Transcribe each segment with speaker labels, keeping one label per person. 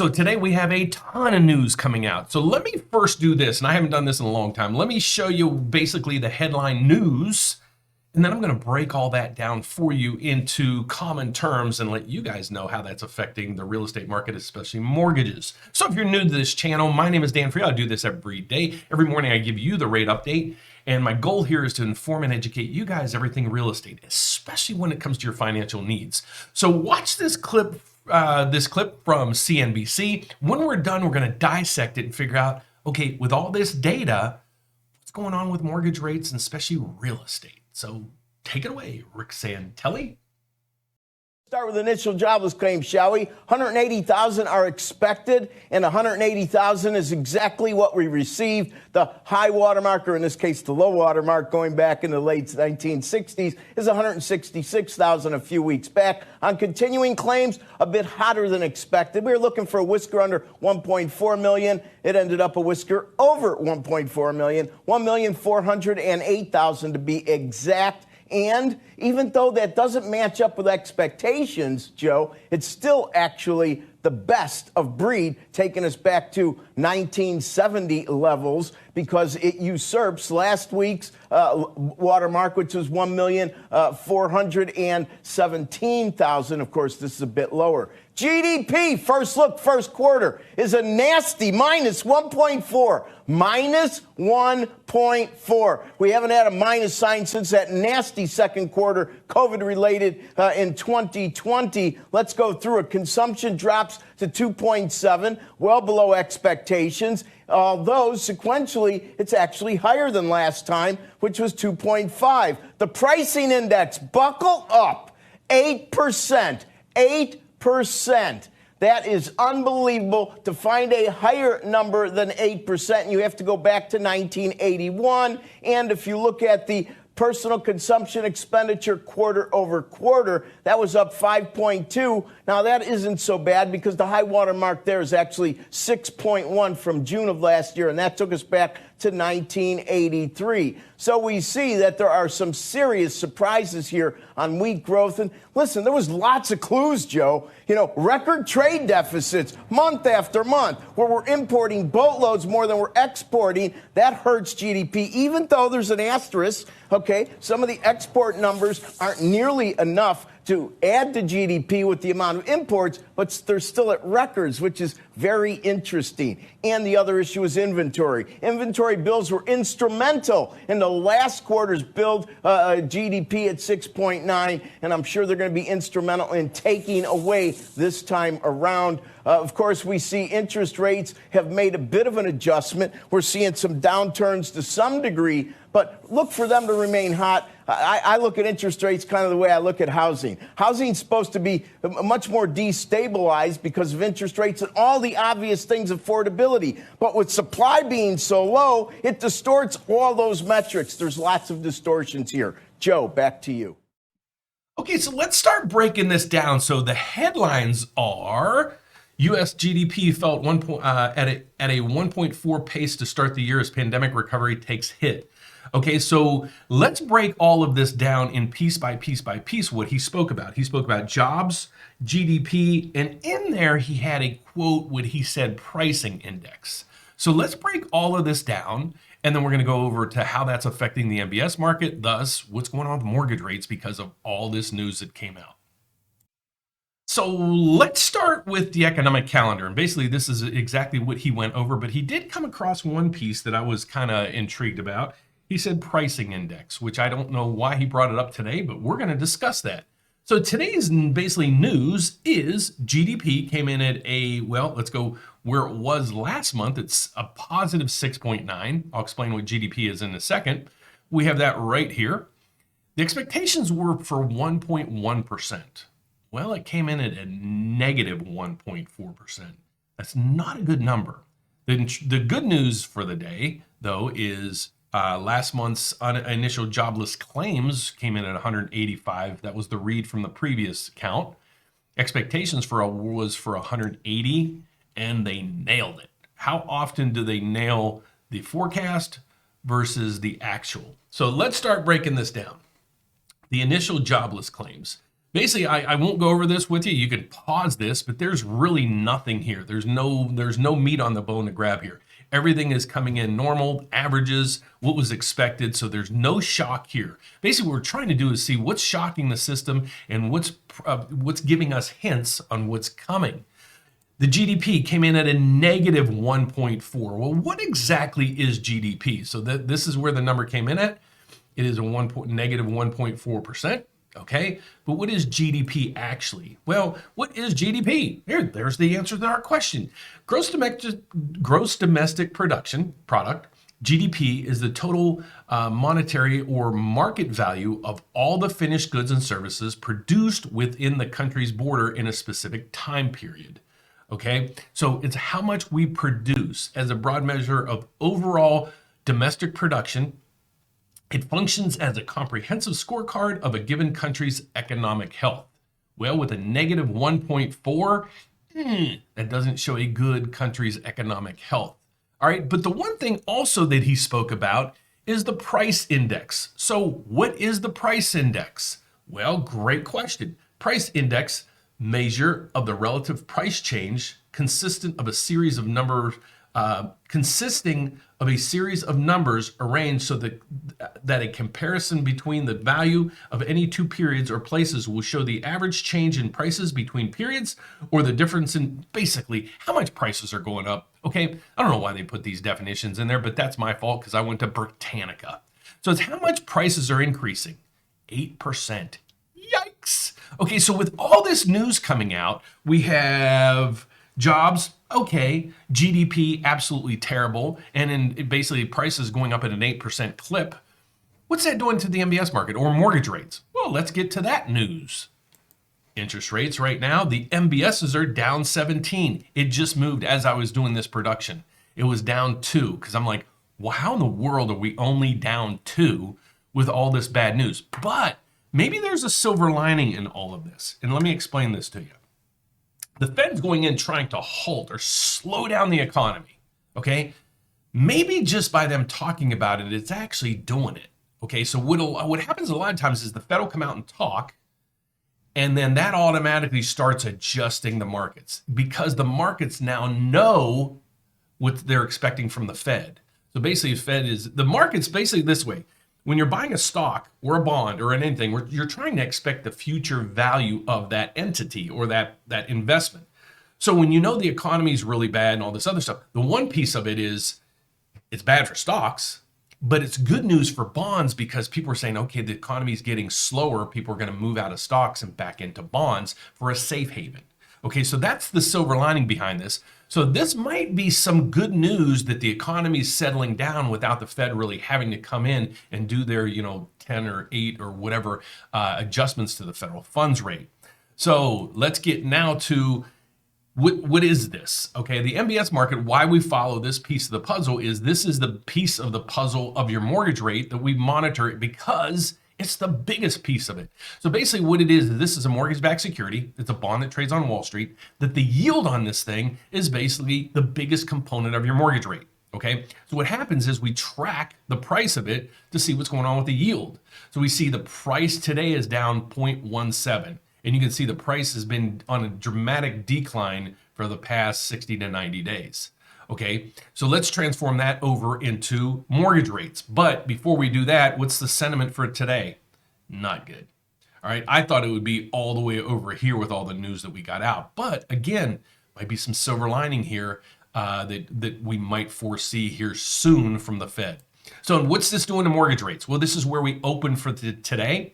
Speaker 1: So today we have a ton of news coming out. So let me first do this, and I haven't done this in a long time. Let me show you basically the headline news, and then I'm going to break all that down for you into common terms and let you guys know how that's affecting the real estate market, especially mortgages. So if you're new to this channel, my name is Dan Frio. I do this every day. Every morning I give you the rate update, and my goal here is to inform and educate you guys everything real estate, especially when it comes to your financial needs. So watch this clip from CNBC. When we're done, we're going to dissect it and figure out, okay, with all this data, what's going on with mortgage rates and especially real estate. So take it away, Rick Santelli.
Speaker 2: Start with initial jobless claims, shall we? 180,000 are expected, and 180,000 is exactly what we received. The high watermark, or in this case, the low watermark, going back in the late 1960s, is 166,000 a few weeks back. On continuing claims, a bit hotter than expected. We were looking for a whisker under 1.4 million. It ended up a whisker over 1.4 million, 1,408,000 to be exact. And even though that doesn't match up with expectations, Joe, it's still actually the best of breed, taking us back to 1970 levels, because it usurps last week's watermark, which was 1,417,000. Of course, this is a bit lower. GDP, first look, first quarter, is a nasty minus 1.4. Minus 1.4. We haven't had a minus sign since that nasty second quarter, COVID-related in 2020. Let's go through it. Consumption drops to 2.7, well below expectations. Although sequentially, it's actually higher than last time, which was 2.5. The pricing index, buckle up, 8%. 8%. That is unbelievable. To find a higher number than 8%, you have to go back to 1981. And if you look at the personal consumption expenditure quarter over quarter, that was up 5.2. Now, that isn't so bad because the high water mark there is actually 6.1 from June of last year, and that took us back to 1983. So we see that there are some serious surprises here on weak growth. And listen, there was lots of clues, Joe. You know, record trade deficits month after month, where we're importing boatloads more than we're exporting. That hurts GDP, even though there's an asterisk. Okay, some of the export numbers aren't nearly enough to add to GDP with the amount of imports, but they're still at records, which is very interesting. And the other issue is inventory. Inventory bills were instrumental in the last quarter's build GDP at 6.9, and I'm sure they're going to be instrumental in taking away this time around. Of course, we see interest rates have made a bit of an adjustment. We're seeing some downturns to some degree, but look for them to remain hot. I look at interest rates kind of the way I look at housing. Housing's supposed to be much more destabilized because of interest rates and all the obvious things, affordability. But with supply being so low, it distorts all those metrics. There's lots of distortions here. Joe, back to you.
Speaker 1: Okay, so let's start breaking this down. So the headlines are: U.S. GDP fell at a 1.4 pace to start the year as pandemic recovery takes hit. Okay, so let's break all of this down in piece by piece by piece what he spoke about. He spoke about jobs, GDP, and in there he had a quote what he said pricing index. So let's break all of this down, and then we're going to go over to how that's affecting the MBS market, thus what's going on with mortgage rates because of all this news that came out. So let's start with the economic calendar. And basically, this is exactly what he went over, but he did come across one piece that I was kind of intrigued about. He said pricing index, which I don't know why he brought it up today, but we're going to discuss that. So today's basically news is GDP came in at let's go where it was last month. It's a positive 6.9. I'll explain what GDP is in a second. We have that right here. The expectations were for 1.1%. Well, it came in at a negative 1.4%. That's not a good number. The good news for the day, though, is last month's initial jobless claims came in at 185. That was the read from the previous count. Expectations was for 180, and they nailed it. How often do they nail the forecast versus the actual? So let's start breaking this down. The initial jobless claims. Basically, I won't go over this with you. You can pause this, but there's really nothing here. There's no meat on the bone to grab here. Everything is coming in normal, averages, what was expected. So there's no shock here. Basically, what we're trying to do is see what's shocking the system and what's giving us hints on what's coming. The GDP came in at a negative 1.4. Well, what exactly is GDP? So this is where the number came in at. It is a negative 1.4%. Okay, but what is GDP actually? Well, what is GDP? There's the answer to our question. Gross domestic product. GDP is the total monetary or market value of all the finished goods and services produced within the country's border in a specific time period. Okay, so it's how much we produce as a broad measure of overall domestic production. It functions as a comprehensive scorecard of a given country's economic health. Well, with a negative 1.4, that doesn't show a good country's economic health. All right, but the one thing also that he spoke about is the price index. So what is the price index? Well, great question. Price index measure of the relative price change consisting of a series of numbers arranged so that a comparison between the value of any two periods or places will show the average change in prices between periods or the difference in basically how much prices are going up. Okay, I don't know why they put these definitions in there, but that's my fault because I went to Britannica. So it's how much prices are increasing. 8%. Yikes. Okay, so with all this news coming out, we have jobs, okay, GDP, absolutely terrible, and then basically prices going up at an 8% clip. What's that doing to the MBS market or mortgage rates? Well, let's get to that news. Interest rates right now, the MBSs are down 17. It just moved as I was doing this production. It was down 2 because I'm like, well, how in the world are we only down 2 with all this bad news? But maybe there's a silver lining in all of this. And let me explain this to you. The Fed's going in trying to halt or slow down the economy, okay? Maybe just by them talking about it, it's actually doing it, okay? So what happens a lot of times is the Fed will come out and talk, and then that automatically starts adjusting the markets because the markets now know what they're expecting from the Fed. So basically, the market's basically this way. When you're buying a stock or a bond or anything, you're trying to expect the future value of that entity or that investment. So when you know the economy is really bad and all this other stuff, the one piece of it is it's bad for stocks, but it's good news for bonds because people are saying, okay, the economy is getting slower. People are going to move out of stocks and back into bonds for a safe haven. Okay, so that's the silver lining behind this. So this might be some good news that the economy is settling down without the Fed really having to come in and do their, 10 or 8 or whatever adjustments to the federal funds rate. So let's get now to what is this? Okay, the MBS market, why we follow this piece of the puzzle is this is the piece of the puzzle of your mortgage rate that we monitor it because it's the biggest piece of it. So basically what it is this is a mortgage-backed security. It's a bond that trades on Wall Street. That the yield on this thing is basically the biggest component of your mortgage rate. Okay, so what happens is we track the price of it to see what's going on with the yield. So we see the price today is down 0.17. And you can see the price has been on a dramatic decline for the past 60 to 90 days. Okay, so let's transform that over into mortgage rates. But before we do that, what's the sentiment for today? Not good. All right, I thought it would be all the way over here with all the news that we got out. But again, might be some silver lining here that we might foresee here soon from the Fed. So what's this doing to mortgage rates? Well, this is where we open for today.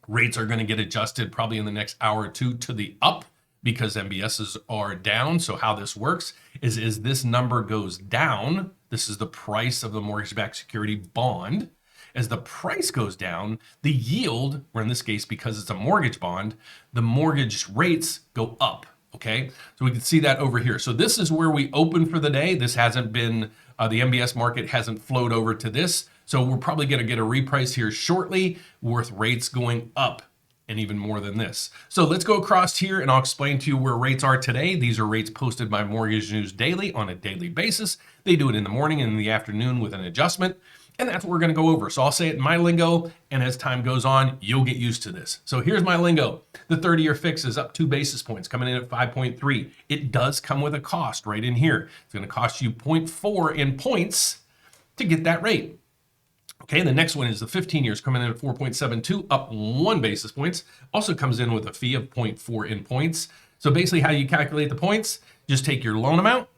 Speaker 1: Rates are going to get adjusted probably in the next hour or two to the up because MBSs are down. So how this works is this number goes down. This is the price of the mortgage-backed security bond. As the price goes down, the yield, or in this case, because it's a mortgage bond, the mortgage rates go up. Okay, so we can see that over here. So this is where we open for the day. This hasn't been, the MBS market hasn't flowed over to this. So we're probably going to get a reprice here shortly with rates going up and even more than this. So let's go across here and I'll explain to you where rates are today. These are rates posted by Mortgage News Daily on a daily basis. They do it in the morning and in the afternoon with an adjustment. And that's what we're going to go over. So I'll say it in my lingo, and as time goes on, you'll get used to this. So here's my lingo. The 30-year fix is up 2 basis points, coming in at 5.3. It does come with a cost right in here. It's going to cost you 0.4 in points to get that rate. Okay, the next one is the 15 years coming in at 4.72, up 1 basis points. Also comes in with a fee of 0.4 in points. So basically how you calculate the points, just take your loan amount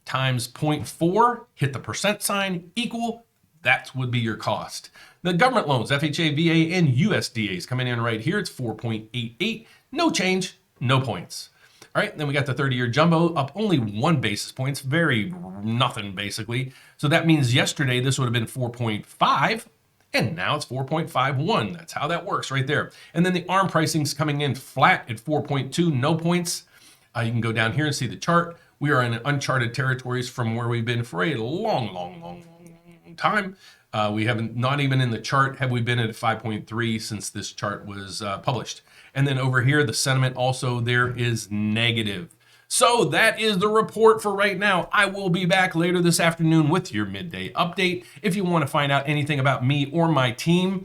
Speaker 1: times 0.4, hit the percent sign, equal, that would be your cost. The government loans, FHA, VA, and USDAs coming in right here. It's 4.88, no change, no points. All right, then we got the 30-year jumbo up only 1 basis points, very nothing basically. So that means yesterday this would have been 4.5, and now it's 4.51. That's how that works right there. And then the ARM pricing's coming in flat at 4.2, no points. You can go down here and see the chart. We are in uncharted territories from where we've been for a long time. We haven't, not even in the chart have we been at 5.3 since this chart was published. And then over here, the sentiment also there is negative. So that is the report for right now. I will be back later this afternoon with your midday update. If you want to find out anything about me or my team,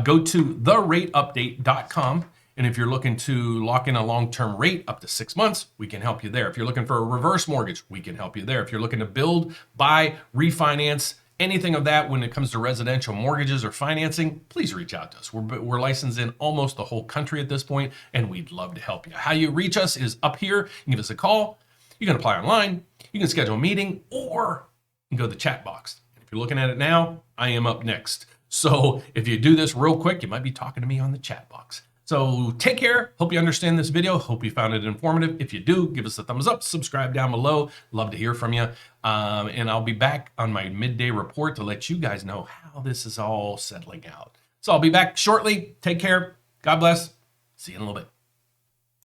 Speaker 1: go to therateupdate.com. And if you're looking to lock in a long-term rate up to 6 months, we can help you there. If you're looking for a reverse mortgage, we can help you there. If you're looking to build, buy, refinance, anything of that when it comes to residential mortgages or financing, please reach out to us. We're licensed in almost the whole country at this point, and we'd love to help you. How you reach us is up here. You can give us a call. You can apply online. You can schedule a meeting, or you can go to the chat box. If you're looking at it now, I am up next. So if you do this real quick, you might be talking to me on the chat box. So take care. Hope you understand this video. Hope you found it informative. If you do, give us a thumbs up, subscribe down below. Love to hear from you. And I'll be back on my midday report to let you guys know how this is all settling out. So I'll be back shortly. Take care. God bless. See you in a little bit.